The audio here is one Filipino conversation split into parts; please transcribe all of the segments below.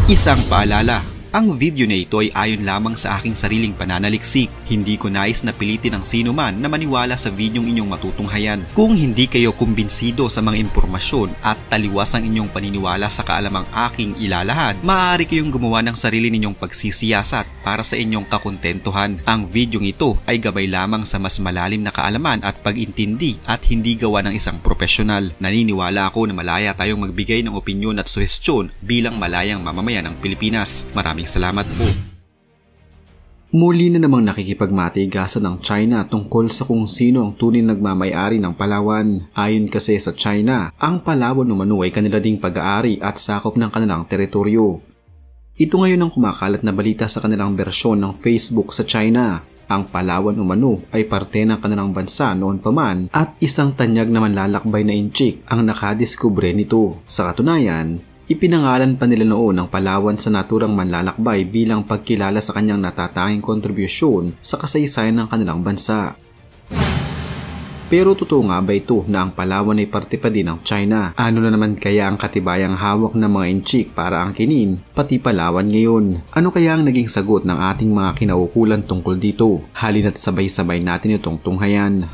Isang paalala, ang video na ito ay ayon lamang sa aking sariling pananaliksik. Hindi ko nais na pilitin ang sino man na maniwala sa videong inyong matutunghayan. Kung hindi kayo kumbinsido sa mga impormasyon at taliwas ang inyong paniniwala sa kaalamang aking ilalahad, maaari kayong gumawa ng sarili ninyong pagsisiyasat para sa inyong kakontentuhan. Ang videong ito ay gabay lamang sa mas malalim na kaalaman at pag-intindi at hindi gawa ng isang profesional. Naniniwala ako na malaya tayong magbigay ng opinyon at suhestyon bilang malayang mamamayan ng Pilipinas. Maraming salamat po. Muli na namang nakikipagmatigasan ng China tungkol sa kung sino ang tunay nagmamay-ari ng Palawan. Ayon kasi sa China, ang Palawan umano ay kanila ding pag-aari at sakop ng kanilang teritoryo. Ito ngayon ang kumakalat na balita sa kanilang bersyon ng Facebook sa China. Ang Palawan umano ay parte ng kanilang bansa noon pa man at isang tanyag na manlalakbay na inchik ang nakadiskubre nito. Sa katunayan, ipinangalan pa nila noon ang Palawan sa naturang manlalakbay bilang pagkilala sa kanyang natatanging kontribusyon sa kasaysayan ng kanilang bansa. Pero totoo nga ba ito na ang Palawan ay parte pa din ng China? Ano na naman kaya ang katibayang hawak ng mga inchik para angkinin pati Palawan ngayon? Ano kaya ang naging sagot ng ating mga kinaukulan tungkol dito? Halina't sabay-sabay natin itong tunghayan.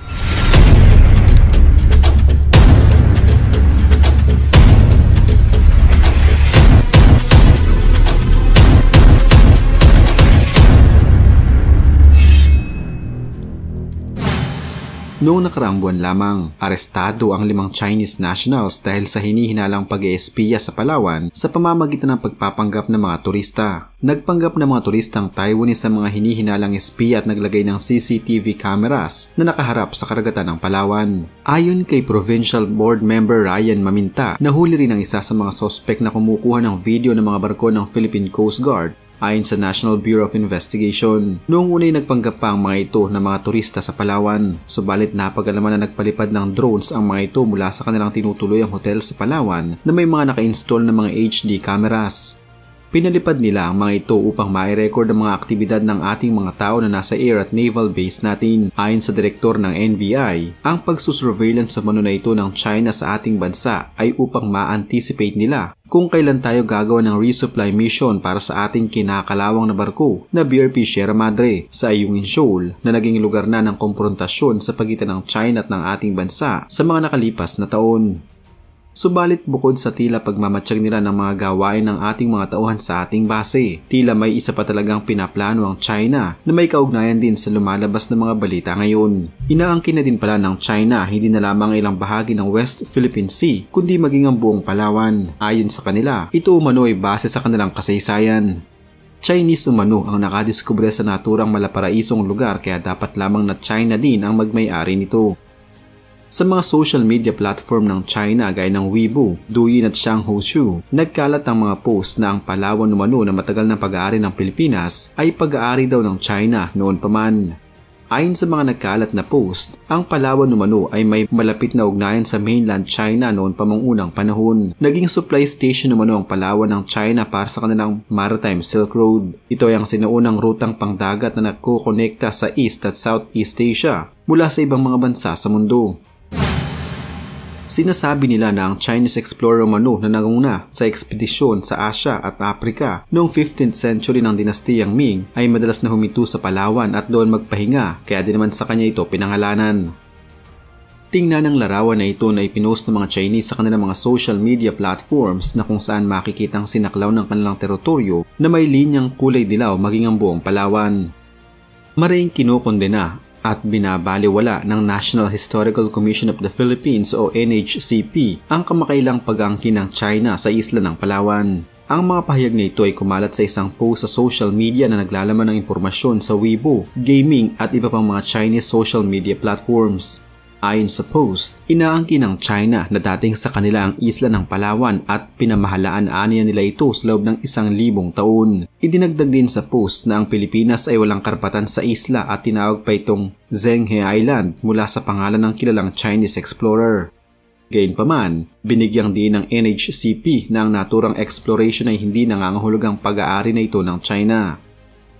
Noong nakaraang buwan lamang, arestado ang 5 Chinese nationals dahil sa hinihinalang pag-eespiya sa Palawan sa pamamagitan ng pagpapanggap ng mga turista. Nagpanggap ng mga turistang Taiwanese sa mga hinihinalang espiya at naglagay ng CCTV cameras na nakaharap sa karagatan ng Palawan. Ayon kay Provincial Board Member Ryan Maminta, nahuli rin ang isa sa mga sospek na kumukuha ng video ng mga barko ng Philippine Coast Guard. Ayon sa National Bureau of Investigation, noong una'y nagpanggap pa ang mga ito na mga turista sa Palawan. Subalit napag-alaman na nagpalipad ng drones ang mga ito mula sa kanilang tinutuluyang hotel sa Palawan na may mga naka-install na mga HD cameras. Pinalipad nila ang mga ito upang mai-record ang mga aktibidad ng ating mga tao na nasa air at naval base natin. Ayon sa direktor ng NBI, ang pagsusurveillance sa mano na ito ng China sa ating bansa ay upang ma-anticipate nila kung kailan tayo gagawa ng resupply mission para sa ating kinakalawang na barko na BRP Sierra Madre sa Ayungin Shoal na naging lugar na ng komprontasyon sa pagitan ng China at ng ating bansa sa mga nakalipas na taon. Subalit bukod sa tila pagmamatsyag nila ng mga gawain ng ating mga tauhan sa ating base, tila may isa pa talagang pinaplano ang China na may kaugnayan din sa lumalabas na mga balita ngayon. Inaangkin na din pala ng China hindi na lamang ilang bahagi ng West Philippine Sea kundi maging ang buong Palawan. Ayon sa kanila, ito umano ay base sa kanilang kasaysayan. Chinese umano ang nakadiskubre sa naturang malaparaisong lugar kaya dapat lamang na China din ang magmay-ari nito. Sa mga social media platform ng China gaya ng Weibo, Douyin at Xianghoshu, nagkalat ang mga post na ang Palawan umano na matagal ng pag-aari ng Pilipinas ay pag-aari daw ng China noon pa man. Ayon sa mga nagkalat na post, ang Palawan umano ay may malapit na ugnayan sa mainland China noon pa mang unang panahon. Naging supply station umano ang Palawan ng China para sa kanilang Maritime Silk Road. Ito ay ang sinuunang rutang pangdagat na nagkukonekta sa East at Southeast Asia mula sa ibang mga bansa sa mundo. Sinasabi nila na ang Chinese explorer umano na nanguna sa ekspedisyon sa Asia at Africa noong 15th century ng dinastiyang Ming ay madalas na huminto sa Palawan at doon magpahinga kaya din naman sa kanya ito pinangalanan. Tingnan ang larawan na ito na ipinost ng mga Chinese sa kanilang mga social media platforms na kung saan makikita ang sinaklaw ng kanilang teritoryo na may linyang kulay dilaw maging ang buong Palawan. Maraming kinokondena at binabaliwala ng National Historical Commission of the Philippines o NHCP ang kamakailang pag-angkin ng China sa isla ng Palawan. Ang mga pahayag na ito ay kumalat sa isang post sa social media na naglalaman ng impormasyon sa Weibo, gaming at iba pang mga Chinese social media platforms. Ayon sa post, inaangkin ng China na dating sa kanila ang isla ng Palawan at pinamahalaan aniya nila ito sa loob ng 1,000 taon. Idinagdag din sa post na ang Pilipinas ay walang karapatan sa isla at tinawag pa itong Zhenghe Island mula sa pangalan ng kilalang Chinese explorer. Gayunpaman, binigyang din ng NHCP na ang naturang exploration ay hindi nangangahulugang pag-aari na ito ng China.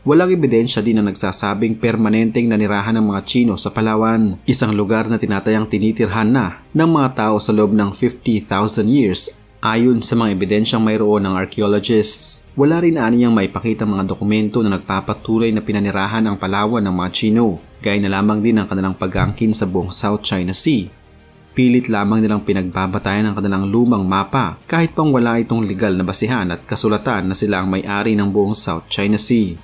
Walang ebidensya din na nagsasabing permanenteng nanirahan ng mga Chino sa Palawan, isang lugar na tinatayang tinitirhan na ng mga tao sa loob ng 50,000 years Ayon sa mga ebidensyang mayroon ng archaeologists, wala rin aniyang maipakita mga dokumento na nagpapatunay na pinanirahan ang Palawan ng mga Chino, gaya na lamang din ang kanilang pag-angkin sa buong South China Sea. Pilit lamang nilang pinagbabatayan ang kanilang lumang mapa kahit pang wala itong legal na basihan at kasulatan na sila ang may-ari ng buong South China Sea.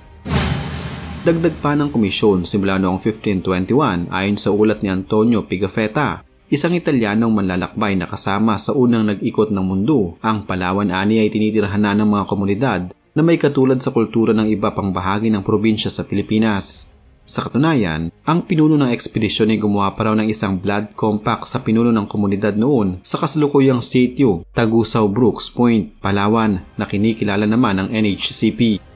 Dagdag pa ng komisyon simula noong 1521 ayon sa ulat ni Antonio Pigafetta, isang Italianong manlalakbay na kasama sa unang nag-ikot ng mundo. Ang Palawan ani ay tinitirhan na ng mga komunidad na may katulad sa kultura ng iba pang bahagi ng probinsya sa Pilipinas. Sa katunayan, ang pinuno ng ekspedisyon ay gumawa pa raw ng isang blood compact sa pinuno ng komunidad noon sa kasalukuyang sitio Tagusaw Brooks Point, Palawan na kinikilala naman ng NHCP.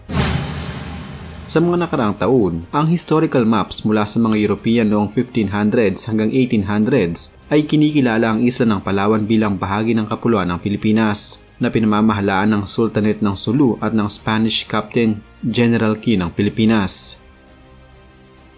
Sa mga nakaraang taon, ang historical maps mula sa mga European noong 1500s hanggang 1800s ay kinikilala ang isla ng Palawan bilang bahagi ng kapuluan ng Pilipinas na pinamamahalaan ng Sultanate ng Sulu at ng Spanish Captain General Qi ng Pilipinas.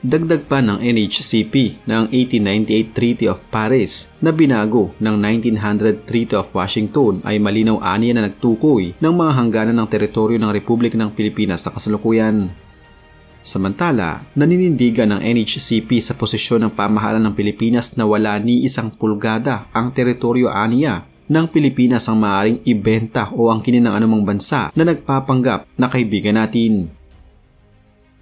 Dagdag pa ng NHCP na ang 1898 Treaty of Paris na binago ng 1900 Treaty of Washington ay malinaw aniya na nagtukoy ng mga hangganan ng teritoryo ng Republika ng Pilipinas sa kasalukuyan. Samantala, naninindigan ng NHCP sa posisyon ng pamahalaan ng Pilipinas na wala ni isang pulgada ang teritoryo aniya ng Pilipinas ang maaaring ibenta o angkinin ng anumang bansa na nagpapanggap na kaibigan natin.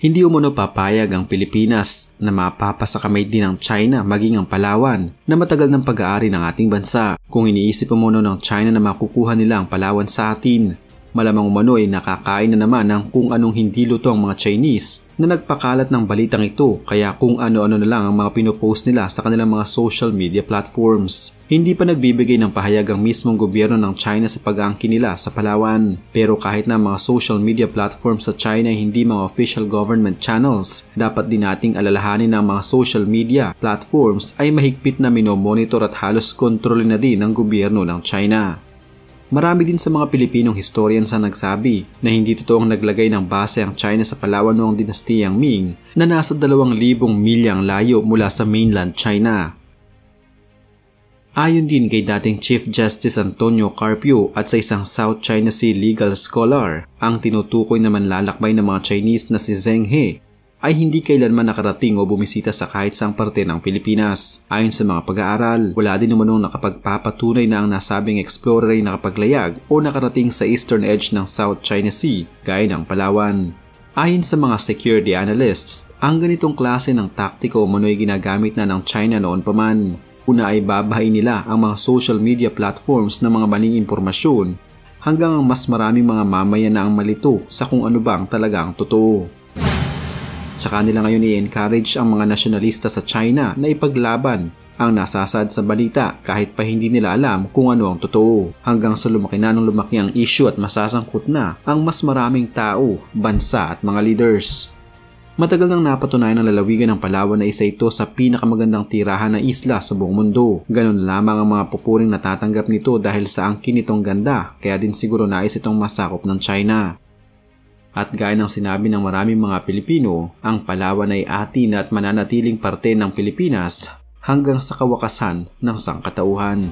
Hindi umano papayag ang Pilipinas na mapapasa kamay din ng China maging ang Palawan na matagal ng pag-aari ng ating bansa. Kung iniisip umano ng China na makukuha nila ang Palawan sa atin, malamang umano ay nakakain na naman ng kung anong hindi luto ang mga Chinese na nagpakalat ng balitang ito, kaya kung ano-ano na lang ang mga pinopost nila sa kanilang mga social media platforms. Hindi pa nagbibigay ng pahayag ang mismong gobyerno ng China sa pag-aangkin nila sa Palawan. Pero kahit na mga social media platforms sa China ay hindi mga official government channels, dapat din nating alalahanin na ang mga social media platforms ay mahigpit na minomonitor at halos kontrolin na din ng gobyerno ng China. Marami din sa mga Pilipinong historians ang nagsabi na hindi totoong naglagay ng base ang China sa Palawan noong dinastiyang Ming na nasa 2,000 milyang layo mula sa mainland China. Ayon din kay dating Chief Justice Antonio Carpio at sa isang South China Sea legal scholar, ang tinutukoy na manlalakbay ng mga Chinese na si Zheng He ay hindi kailanman nakarating o bumisita sa kahit saang parte ng Pilipinas. Ayon sa mga pag-aaral, wala din naman nakapagpapatunay na ang nasabing explorer ay nakapaglayag o nakarating sa eastern edge ng South China Sea, gaya ng Palawan. Ayon sa mga security analysts, ang ganitong klase ng taktiko umano'y ginagamit na ng China noon pa man. Una ay babahain nila ang mga social media platforms ng mga maling impormasyon hanggang ang mas maraming mga mamayan na ang malito sa kung ano bang talagang totoo. Tsaka nila ngayon i-encourage ang mga nasyonalista sa China na ipaglaban ang nasasad sa balita kahit pa hindi nila alam kung ano ang totoo, hanggang sa lumaki na ng lumaki ang issue at masasangkot na ang mas maraming tao, bansa at mga leaders. Matagal nang napatunayan ng lalawigan ng Palawan na isa ito sa pinakamagandang tirahan na isla sa buong mundo. Ganon lamang ang mga pupuring natatanggap nito dahil sa angkin nitong ganda, kaya din siguro nais itong masakop ng China. At gaya ng sinabi ng maraming mga Pilipino, ang Palawan ay atin at mananatiling parte ng Pilipinas hanggang sa kawakasan ng sangkatauhan.